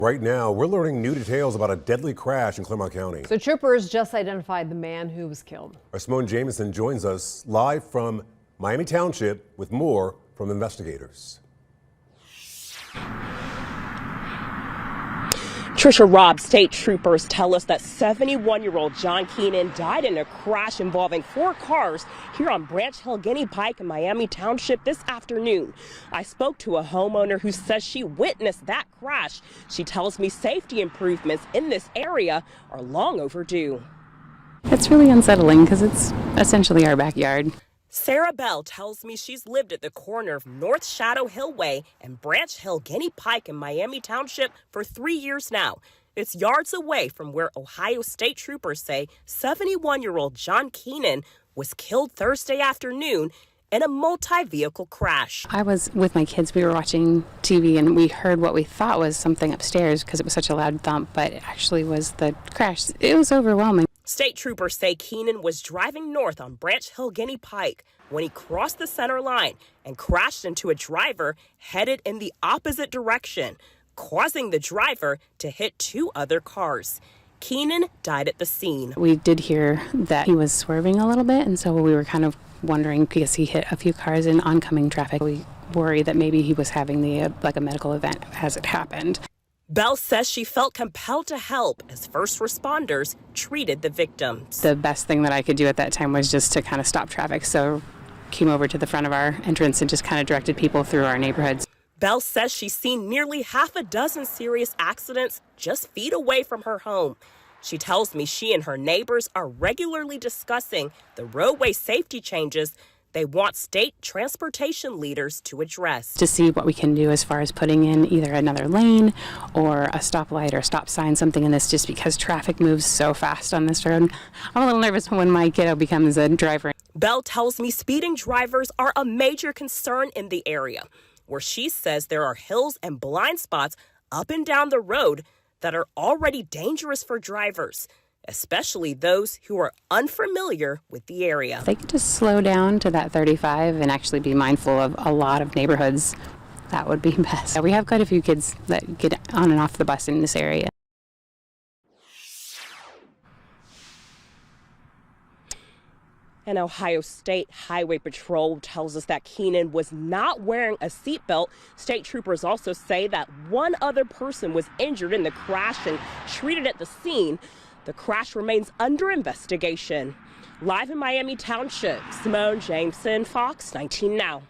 Right now, we're learning new details about a deadly crash in Clermont County. So troopers just identified the man who was killed. Our Simone Jamison joins us live from Miami Township with more from investigators. Trisha Robb, state troopers tell us that 71-year-old John Keenan died in a crash involving 4 cars here on Branch Hill Guinea Pike in Miami Township this afternoon. I spoke to a homeowner who says she witnessed that crash. She tells me safety improvements in this area are long overdue. It's really unsettling because it's essentially our backyard. Sarah Bell tells me she's lived at the corner of North Shadow Hillway and Branch Hill Guinea Pike in Miami Township for 3 years now. It's yards away from where Ohio State troopers say 71-year-old John Keenan was killed Thursday afternoon in a multi-vehicle crash. I was with my kids. We were watching TV and we heard what we thought was something upstairs because it was such a loud thump, but it actually was the crash. It was overwhelming. State troopers say Keenan was driving north on Branch Hill Guinea Pike when he crossed the center line and crashed into a driver headed in the opposite direction, causing the driver to hit 2 other cars. Keenan died at the scene. We did hear that he was swerving a little bit, and so we were kind of wondering because he hit a few cars in oncoming traffic. We worry that maybe he was having a medical event as it happened. Bell says she felt compelled to help as first responders treated the victims. The best thing that I could do at that time was just to kind of stop traffic. So came over to the front of our entrance and just kind of directed people through our neighborhoods. Bell says she's seen nearly half a dozen serious accidents just feet away from her home. She tells me she and her neighbors are regularly discussing the roadway safety changes they want state transportation leaders to address. To see what we can do as far as putting in either another lane or a stoplight or a stop sign, something in this, just because traffic moves so fast on this road. I'm a little nervous when my kiddo becomes a driver. Bell tells me speeding drivers are a major concern in the area, where she says there are hills and blind spots up and down the road that are already dangerous for drivers, especially those who are unfamiliar with the area. If they could just slow down to that 35 and actually be mindful of a lot of neighborhoods, that would be best. We have quite a few kids that get on and off the bus in this area. And Ohio State Highway Patrol tells us that Keenan was not wearing a seatbelt. State troopers also say that 1 other person was injured in the crash and treated at the scene. The crash remains under investigation. Live in Miami Township, Simone Jameson, Fox 19 Now.